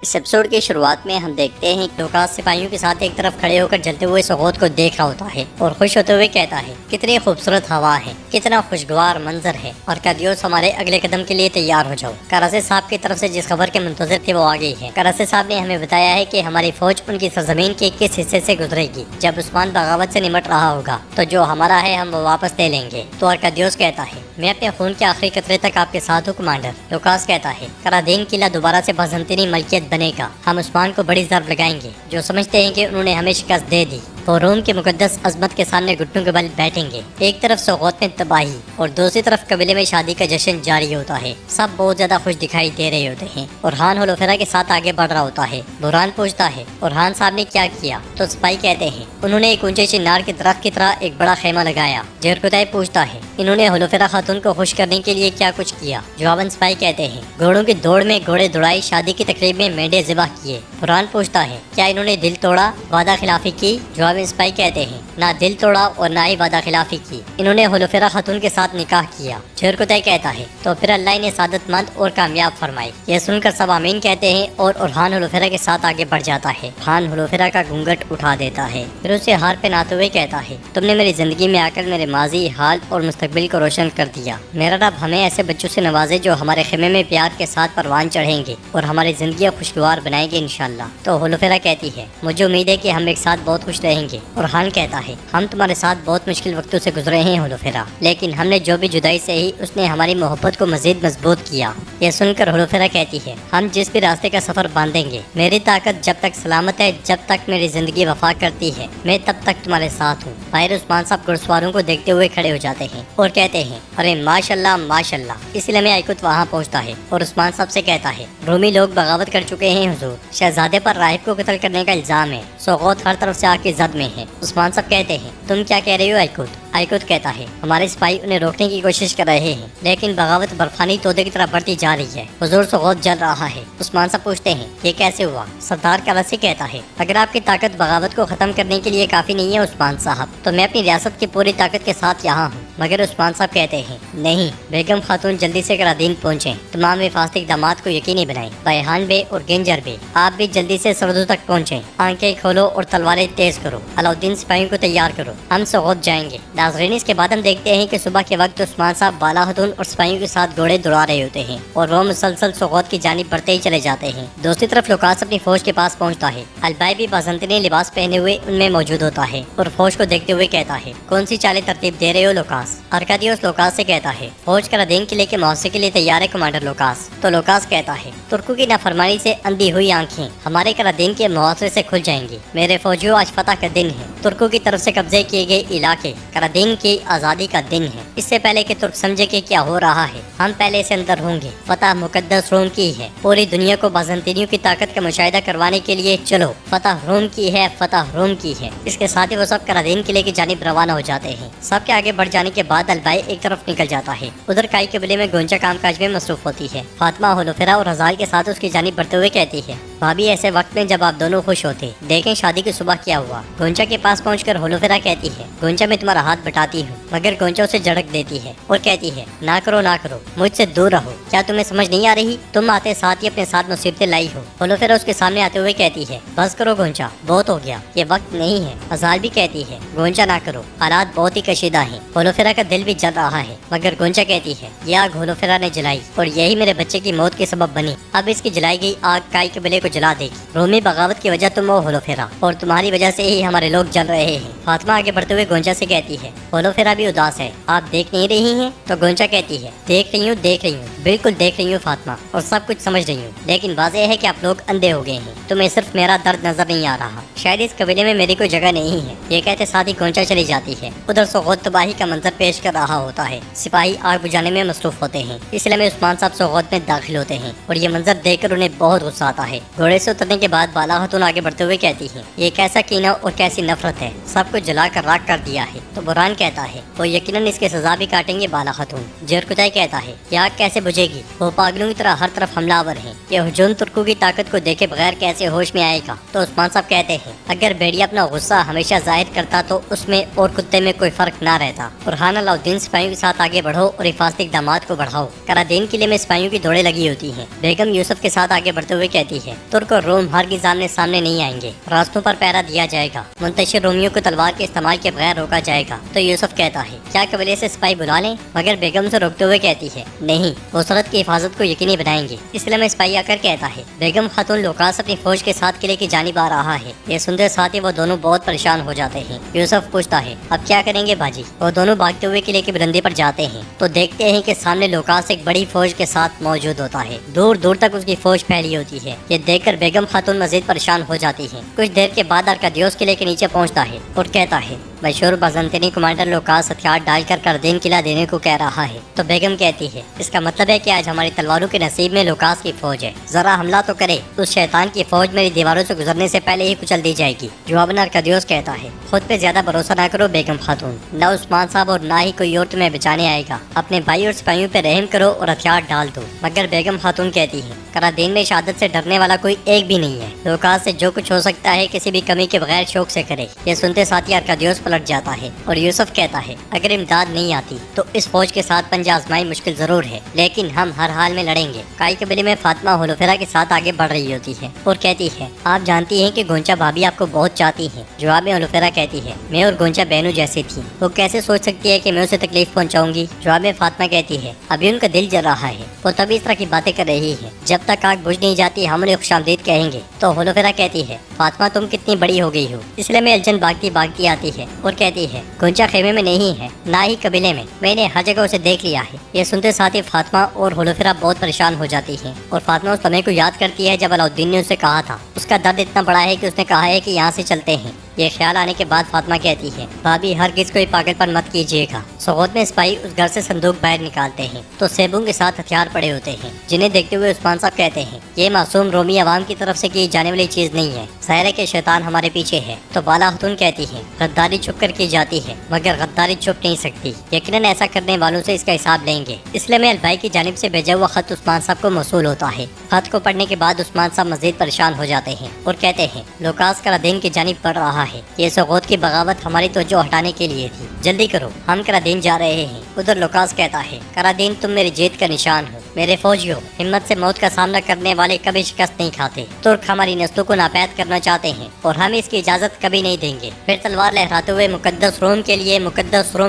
اس episode کی شروعات میں ہم دیکھتے ہیں کہ لوکاس سپاہیوں کے ساتھ ایک طرف کھڑے ہو کر جلتے ہوئے سغوت کو دیکھ رہا ہوتا ہے اور خوش ہوتے ہوئے کہتا ہے کتنی خوبصورت ہوا ہے، کتنا خوشگوار منظر ہے، اور کادیوس ہمارے اگلے قدم کے لیے تیار ہو جاؤ۔ کراسے صاحب کی طرف سے جس خبر کے منتظر تھے وہ آ گئی ہے۔ کراسے صاحب نے ہمیں بتایا ہے کہ ہماری فوج ان کی سرزمین کے کس حصے سے گزرے گی۔ جب عثمان بغاوت سے نمٹ رہا ہوگا تو جو ہمارا ہے ہم وہ واپس لے لیں گے۔ تو ارکادیوس کہتا ہے میں اپنے خون کے آخری قطرے تک آپ کے ساتھ ہوں کمانڈر۔ لوکاس کہتا ہے کرادین قلعہ دوبارہ سے بازنطینی ملکیت بنے گا، ہم عثمان کو بڑی ضرب لگائیں گے جو سمجھتے ہیں کہ انہوں نے ہمیں شکست دے دی۔ وہ روم کے مقدس عظمت کے سامنے گھٹنوں کے بل بیٹھیں گے۔ ایک طرف سغوت میں تباہی اور دوسری طرف قبیلے میں شادی کا جشن جاری ہوتا ہے۔ سب بہت زیادہ خوش دکھائی دے رہے ہوتے ہیں اور ہان ہولوفیرا کے ساتھ آگے بڑھ رہا ہوتا ہے۔ بوران پوچھتا ہے اور ہان صاحب نے کیا کیا؟ تو سپاہی کہتے ہیں انہوں نے ایک اونچے چنار کے درخت کی طرح ایک بڑا خیمہ لگایا۔ جیرکوتائی پوچھتا ہے انہوں نے ہولوفیرا خاتون کو خوش کرنے کے لیے کیا کچھ کیا؟ جواباً سپاہی کہتے ہیں گھوڑوں کی دوڑ میں گھوڑے دوڑائی، شادی کی تقریب میں مینڈے ذبح کیے۔ بوران پوچھتا ہے کیا انہوں نے دل توڑا، وعدہ خلافی کی؟ جواب میں سپاہی کہتے ہیں نہ دل توڑا اور نہ ہی وعدہ خلافی کی، انہوں نے ہولوفیرا خاتون کے ساتھ نکاح کیا۔ جیرکوتائی کہتا ہے تو پھر اللہ انہیں سعادت مند اور کامیاب فرمائے۔ یہ سن کر سب آمین کہتے ہیں اور ہان ہولوفیرا کے ساتھ آگے بڑھ جاتا ہے۔ ہان ہولوفیرا کا گھونگھٹ اٹھا دیتا ہے، پھر اسے ہار پہناتے ہوئے کہتا ہے تم نے میری زندگی میں آ کر میرے ماضی، حال اور مستقبل کو روشن کر دیا۔ میرا رب ہمیں ایسے بچوں سے نوازے جو ہمارے خیمے میں پیار کے ساتھ پروان چڑھیں گے اور ہماری زندگیاں خوشگوار بنائیں گے انشاءاللہ۔ تو ہولوفیرا کہتی ہے مجھے امید ہے کہ ہم ایک ساتھ بہت خوش رہیں گے۔ اور ہان کہتا ہے ہم تمہارے ساتھ بہت مشکل وقتوں سے گزرے ہیں ہولوفیرا، لیکن ہم نے جو بھی جدائی سہی اس نے ہماری محبت کو مزید مضبوط کیا۔ یہ سن کر ہولوفیرا کہتی ہے ہم جس بھی راستے کا سفر باندھیں گے، میری طاقت جب تک سلامت ہے، جب تک میری زندگی وفا کرتی ہے، میں تب تک تمہارے ساتھ ہوں۔ باہر عثمان صاحب گھڑ سواروں کو دیکھتے ہوئے کھڑے ہو جاتے ہیں اور کہتے ہیں ارے ماشاءاللہ ماشاءاللہ۔ اس لیے میں آئیکوت وہاں پہنچتا ہے اور عثمان صاحب سے کہتا ہے رومی لوگ بغاوت کر چکے ہیں حضور، شہزادے پر راہب کو قتل کرنے کا الزام ہے، سغوت ہر طرف سے آ کے زد میں ہے۔ عثمان صاحب کہتے ہیں تم کیا کہہ رہے ہو آئیکوت؟ آئیکوت کہتا ہے ہمارے سپاہی انہیں روکنے کی کوشش کر رہے ہیں، لیکن بغاوت برفانی تودے کی طرح بڑھتی جا رہی ہے، حضور سغوت جل رہا ہے۔ عثمان صاحب پوچھتے ہیں یہ کیسے ہوا؟ سردار کرسی کہتا ہے اگر آپ کی طاقت بغاوت کو ختم کرنے کے لیے کافی نہیں ہے عثمان صاحب، تو میں اپنی ریاست کی پوری طاقت کے ساتھ یہاں ہوں۔ مگر عثمان صاحب کہتے ہیں نہیں، بیگم خاتون جلدی سے کرادین پہنچیں، تمام حفاظتی اقدامات کو یقینی بنائیں، بیحان بے اور گنجر بے آپ بھی جلدی سے سرحدوں تک پہنچیں، آنکھیں کھولو اور تلواریں تیز کرو، علاؤدین سپاہیوں کو تیار کرو، ہم سغوت جائیں گے۔ ناظرین اس کے بعد ہم دیکھتے ہیں کہ صبح کے وقت عثمان صاحب بالا خاتون اور سپاہیوں کے ساتھ گھوڑے دوڑا رہے ہوتے ہیں اور وہ مسلسل سغوت کی جانب بڑھتے ہی چلے جاتے ہیں۔ دوسری طرف لوکاس اپنی فوج کے پاس پہنچتا ہے۔ البائی بھی بازنطینی لباس پہنے ہوئے ان میں موجود ہوتا ہے اور فوج کو دیکھتے ہوئے کہتا ہے کون سی چالیں ترتیب دے رہے ہو لوکاس؟ ارکادیوس لوکاس سے کہتا ہے فوج کرادین قلعے کے محاصرے کے لیے تیار ہے کمانڈر لوکاس۔ تو لوکاس کہتا ہے ترکوں کی نافرمانی سے اندھی ہوئی آنکھیں ہمارے کرادین کے محاصرے سے کھل جائیں گی۔ میرے فوجیوں آج فتح کا دن ہے، ترکوں کی طرف سے قبضے کیے گئے علاقے کرادین کی آزادی کا دن ہے۔ اس سے پہلے کہ ترک سمجھے کہ کیا ہو رہا ہے ہم پہلے سے اندر ہوں گے۔ فتح مقدس روم کی ہے، پوری دنیا کو بازنطینیوں کی طاقت کا مشاہدہ کروانے کے لیے چلو، فتح روم کی ہے، فتح روم کی ہے۔ اس کے ساتھ ہی وہ سب کرادین قلعے کی جانب روانہ ہو جاتے ہیں۔ سب کے آگے بڑھ جانے کے بعد البائی ایک طرف نکل جاتا ہے، ادھر کائی قبیلے میں گونچا کام کاج میں مصروف ہوتی ہے۔ فاطمہ ہولوفیرا اور ہزال کے ساتھ اس کی جانب بڑھتے ہوئے کہتی ہے بھابھی ایسے وقت میں جب آپ دونوں خوش ہوتے دیکھیں شادی کی صبح کیا ہوا۔ گونچا کے پاس پہنچ کر ہولوفیرا کہتی ہے گونچا میں تمہارا ہاتھ بٹاتی ہوں، مگر گونچا اسے جھڑک دیتی ہے اور کہتی ہے نہ کرو نہ کرو، مجھ سے دور رہو، کیا تمہیں سمجھ نہیں آ رہی؟ تم آتے ساتھ ہی اپنے ساتھ مصیبتیں لائی ہو۔ ہولوفیرا اس کے سامنے آتے ہوئے کہتی ہے بس کرو گونچا، بہت ہو گیا، یہ وقت نہیں ہے۔ ہزال بھی کہتی ہے گونچا نہ کرو، حالات بہت ہی کشیدہ ہیں۔ ہولوفیرا کا دل بھی جل رہا ہے، مگر گونچا کہتی ہے یہ آگ ہولوفیرا نے جلائی اور یہی میرے بچے کی موت کے سبب بنی، اب اس کی جلائی گئی آگ کائی قبیلے کو جلا دے گی۔ رومی بغاوت کی وجہ تم ہو ہولوفیرا، اور تمہاری وجہ سے ہی ہمارے لوگ جل رہے ہیں۔ فاطمہ آگے بڑھتے ہوئے گونچا سے کہتی ہے ہولوفیرا بھی اداس ہے، آپ دیکھ نہیں رہی ہیں؟ تو گونچا کہتی ہے دیکھ رہی ہوں، بالکل دیکھ رہی ہوں فاطمہ، اور سب کچھ سمجھ رہی ہوں، لیکن واضح ہے کہ آپ لوگ اندھے ہو گئے ہیں، تمہیں صرف میرا درد نظر نہیں آ رہا، شاید اس قبیلے میں میری کوئی جگہ نہیں ہے۔ یہ کہتے ساتھ ہی گونچا چلی جاتی ہے۔ ادھر سغوت تباہی کا منظر پیش کر رہا ہوتا ہے، سپاہی آگ بجھانے میں مصروف ہوتے ہیں، اس لیے عثمان صاحب سغوت میں داخل ہوتے ہیں اور یہ منظر دیکھ کر انہیں بہت غصہ آتا ہے۔ گھوڑے سے اترنے کے بعد بالا خاتون آگے بڑھتے ہوئے کہتی ہے یہ کیسا کینہ اور کیسی نفرت ہے، سب کچھ جلا کر راکھ کر دیا ہے۔ تو بوران کہتا ہے وہ یقیناً اس کی سزا بھی کاٹیں گے بالا خاتون۔ جیرکوتائی کہتا ہے یہ آگ کیسے بجھے گی، وہ پاگلوں کی طرح ہر طرف حملہ آور ہیں، یہ ہجوم ترکوں کی طاقت کو دیکھے بغیر کیسے ہوش میں آئے گا؟ تو عثمان صاحب کہتے ہیں اگر بھیڑیا اپنا غصہ ہمیشہ ظاہر کرتا تو اس میں اور کتے میں کوئی فرق نہ رہتا۔ اور خان علاؤدین سپاہیوں کے ساتھ آگے بڑھو اور حفاظتی اقدامات کو بڑھاؤ۔ کرادین قلعے میں سپاہیوں کی دوڑیں لگی ہوتی ہیں۔ بیگم یوسف کے ساتھ آگے بڑھتے ہوئے کہتی ہے ترک اور روم ہرگز آمنے سامنے نہیں آئیں گے، راستوں پر پہرا دیا جائے گا، منتشر رومیوں کو تلوار کے استعمال کے بغیر روکا جائے گا۔ تو یوسف کہتا ہے کیا قبیلے سے سپاہی بلا لیں؟ مگر بیگم سے روکتے ہوئے کہتی ہے نہیں، وہ سرحد کی حفاظت کو یقینی بنائیں گے۔ اس لیے میں سپاہی آ کر کہتا ہے بیگم خاتون لوکاس اپنی فوج کے ساتھ قلعے کی جانب آ رہا ہے۔ یہ سنتے ساتھ ہی وہ دونوں بہت پریشان ہو جاتے ہیں۔ یوسف پوچھتا ہے اب کیا کریں گے باجی؟ وہ دونوں بھاگتے ہوئے قلعے کی بلندی پر جاتے ہیں تو دیکھتے ہیں کہ سامنے لوکاس ایک بڑی فوج کے ساتھ موجود ہوتا ہے، دور دور تک اس کی فوج پھیلی ہوتی ہے۔ یہ دیکھ کر بیگم خاتون مزید پریشان ہو جاتی ہے۔ کچھ دیر کے بعد ارکادیوس قلعے کے نیچے پہنچتا ہے اور کہتا ہے مشہور بازنطینی کمانڈر لوکاس ہتھیار ڈال کر قرادین قلعہ دینے کو کہہ رہا ہے۔ تو بیگم کہتی ہے اس کا مطلب ہے کہ آج ہماری تلواروں کے نصیب میں لوکاس کی فوج ہے، ذرا حملہ تو کرے، اس شیطان کی فوج میری دیواروں سے گزرنے سے پہلے ہی کچل دی جائے گی۔ جواباً ارکادیوس کہتا ہے خود پہ زیادہ بھروسہ نہ کرو بیگم خاتون، نہ عثمان صاحب اور نہ ہی کوئی اور تمہیں بچانے آئے گا، اپنے بھائی اور سپاہیوں پہ رحم کرو اور ہتھیار ڈال دو۔ مگر بیگم خاتون کہتی ہے قرادین میں شہادت سے ڈرنے والا کوئی ایک بھی نہیں ہے، لوکاس سے جو کچھ ہو سکتا ہے کسی بھی کمی کے بغیر شوق سے کرے۔ یہ سنتے ساتھ ہی ارکادیوس پلٹ جاتا ہے اور یوسف کہتا ہے اگر امداد نہیں آتی تو اس فوج کے ساتھ پنجہ آزمائی مشکل ضرور ہے، لیکن ہم ہر حال میں لڑیں گے۔ کائی قبیلے میں فاطمہ ہولوفیرا کے ساتھ آگے بڑھ رہی ہوتی ہے اور کہتی ہے آپ جانتی ہیں کہ گونچا بھابھی آپ کو بہت چاہتی ہیں۔ جواب میں ہولوفیرا کہتی ہے میں اور گونچا بہنوں جیسی تھی، وہ کیسے سوچ سکتی ہے کہ میں اسے تکلیف پہنچاؤں گی؟ جواب میں فاطمہ کہتی ہے ابھی ان کا دل جل رہا ہے، وہ تبھی اس طرح کی باتیں کر رہی ہے، جب تک آگ بجھ نہیں جاتی ہم انہیں خوش آمدید کہیں گے۔ تو ہولوفیرا کہتی ہے فاطمہ تم کتنی بڑی ہو گئی ہو، اس لیے میں الجھن بھاگتی آتی ہے اور کہتی ہے گونچا خیمے میں نہیں ہے، نہ ہی قبیلے میں نے ہر جگہ اسے دیکھ لیا ہے۔ یہ سنتے ساتھ ہی فاطمہ اور ہولوفیرا بہت پریشان ہو جاتی ہے اور فاطمہ اس لمحے کو یاد کرتی ہے جب علاؤالدین نے اسے کہا تھا، اس کا درد اتنا بڑا ہے کہ اس نے کہا ہے کہ یہاں سے چلتے ہیں۔ یہ خیال آنے کے بعد فاطمہ کہتی ہے بھابھی ہرگز کوئی پاگل پن مت کیجیے گا۔ سوغوت میں سپاہی اس گھر سے صندوق باہر نکالتے ہیں تو سیبوں کے ساتھ ہتھیار پڑے ہوتے ہیں، جنہیں دیکھتے ہوئے عثمان صاحب کہتے ہیں یہ معصوم رومی عوام کی طرف سے کی جانے والی چیز نہیں ہے، ظاہر ہے کہ شیطان ہمارے پیچھے ہے۔ تو بالا خاتون کہتی ہے غداری چھپ کر کی جاتی ہے مگر غداری چھپ نہیں سکتی، یقیناً ایسا کرنے والوں سے اس کا حساب لیں گے۔ اس لیے میں البھائی کی جانب سے بھیجا ہوا خط عثمان صاحب کو موصول ہوتا ہے۔ خط کو پڑھنے کے بعد عثمان صاحب مزید پریشان ہو جاتے ہیں اور کہتے ہیں لوکاس قرادین کی جانب بڑھ رہا ہے، یہ سوغوت کی بغاوت ہماری توجہ ہٹانے کے لیے تھی، جلدی کرو ہم قرادین جا رہے ہیں۔ ادھر لوکاس کہتا ہے قرادین تم میری جیت کا نشان ہو، میرے فوجیوں ہمت سے موت کا سامنا کرنے والے کبھی شکست نہیں کھاتے۔ ترک ہماری نسلوں کو ناپید کرنا چاہتے ہیں اور ہم اس کی اجازت کبھی نہیں دیں گے۔ پھر تلوار لہراتے ہوئے مقدس روم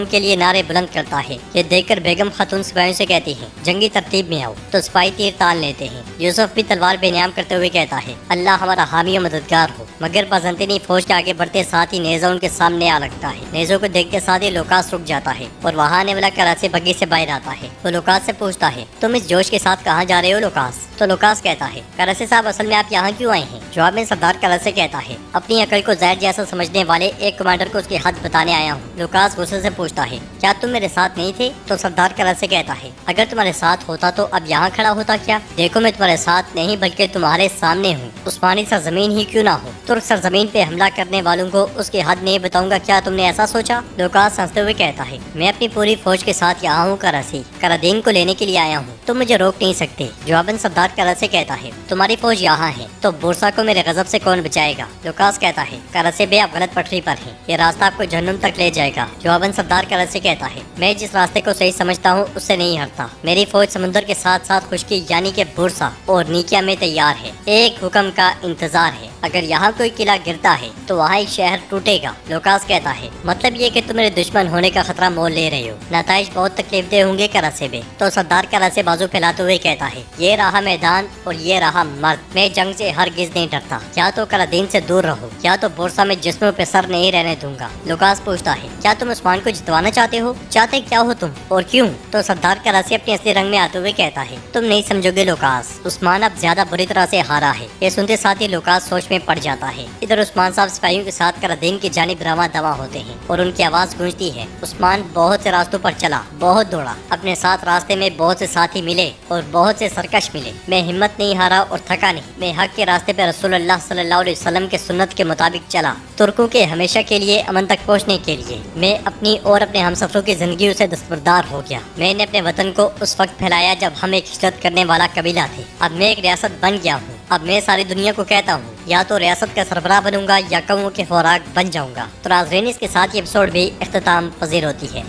کے لیے نعرے بلند کرتا ہے۔ یہ دیکھ کر بیگم خاتون سپاہیوں سے کہتی ہے جنگی ترتیب میں آؤ، تو سپاہی تیر تان لیتے ہیں۔ یوسف بھی تلوار بے نیام کرتے ہوئے کہتا ہے اللہ ہمارا حامی و مددگار ہو۔ مگر بازنطینی فوج کے آگے بڑھتے ساتھ ہی نیزہ ان کے سامنے آ لگتا ہے۔ نیزوں کو دیکھتے ساتھ ہی لوکاس رک جاتا ہے اور وہاں آنے والا کراچی بگی سے باہر آتا ہے۔ وہ لوکاس سے پوچھتا ہے تم اس جوش کے ساتھ کہاں جا رہے ہو لوکاس؟ تو لوکاس کہتا ہے کراچی صاحب اصل میں آپ یہاں کیوں آئے ہیں؟ جواب میں سردار کراچی کہتا ہے اپنی عقل کو زہر جیسا سمجھنے والے ایک کمانڈر کو اس کی حد بتانے آیا ہوں۔ لوکاس غصے سے پوچھتا ہے کیا تم میرے ساتھ نہیں تھے؟ تو سردار کراچی کہتا ہے اگر تمہارے ساتھ ہوتا تو اب یہاں کھڑا ہوتا کیا؟ دیکھو میں تمہارے ساتھ نہیں بلکہ تمہارے سامنے ہوں، عثمانی سرزمین ہی کیوں نہ ہو، ترک سرزمین پہ حملہ کرنے والوں کو اس کی حد نہیں بتاؤں گا، کیا تم نے ایسا سوچا؟ لوکاس ہنستے ہوئے کہتا ہے میں اپنی پوری فوج کے ساتھ یہاں ہوں کراچی، قرادین کو لینے کے لیے آیا ہوں، تم مجھے روک نہیں سکتے۔ جواباً سردار کراچی کہتا ہے تمہاری فوج یہاں ہے تو بورسا کو میرے غضب سے کون بچائے گا؟ لوکاس کہتا ہے کراچی بے آپ غلط پٹری پر ہیں، یہ راستہ آپ کو جہنم تک لے جائے گا۔ جواباً سردار کراچی کہتا ہے میں جس راستے کو صحیح سمجھتا ہوں اس سے نہیں ہٹتا، میری فوج سمندر کے ساتھ ساتھ خشکی یعنی کہ بورسا اور نیکیا میں تیار ہے، ایک حکم کا انتظار ہے، اگر یہاں کوئی قلعہ گرتا ہے تو وہاں ایک شہر ٹوٹے گا۔ لوکاس کہتا ہے مطلب یہ کہ تم میرے دشمن ہونے کا خطرہ مول لے رہے ہو، نتائج بہت تکلیف دہ ہوں گے کراچی میں۔ تو سردار کراچی بازو پھیلاتے ہوئے کہتا ہے یہ رہا میدان اور یہ رہا مرد، میں جنگ سے ہرگز نہیں ڈرتا، یا تو قرادین سے دور رہو یا تو بورسا میں جسموں پہ سر نہیں رہنے دوں گا۔ لوکاس پوچھتا ہے کیا تم عثمان کو جتوانا چاہتے ہو؟ چاہتے کیا ہو تم اور کیوں؟ تو سردار کراچی اپنے اصلی رنگ میں آتے ہوئے کہتا ہے تم نہیں سمجھو گے لوکاس، عثمان اب زیادہ بری طرح سے ہارا ہے۔ یہ سنتے ساتھ ہی لوکاس سوچ میں پڑ جاتا ہے۔ ادھر عثمان صاحب سپاہیوں کے ساتھ قرادین کی جانب رواں دواں ہوتے ہیں اور ان کی آواز گونجتی ہے عثمان بہت سے راستوں پر چلا، بہت دوڑا، اپنے ساتھ راستے میں بہت سے ساتھی ملے اور بہت سے سرکش ملے، میں ہمت نہیں ہارا اور تھکا نہیں، میں حق کے راستے پہ رسول اللہ صلی اللہ علیہ وسلم کے سنت کے مطابق چلا، ترکوں کے ہمیشہ کے لیے امن تک پہنچنے کے لیے۔ میں اپنی اور اپنے ہمسفروں کی زندگیوں سے دستبردار ہو گیا، میں نے اپنے وطن کو اس وقت پھیلایا جب ہم ایک ہجرت کرنے والا قبیلہ تھے، اب میں ایک ریاست بن گیا ہوں، اب میں ساری دنیا کو کہتا ہوں یا تو ریاست کا سربراہ بنوں گا یا قوموں کے خوراک بن جاؤں گا۔ تو ناظرین اس کے ساتھ یہ ایپیسوڈ بھی اختتام پذیر ہوتی ہے۔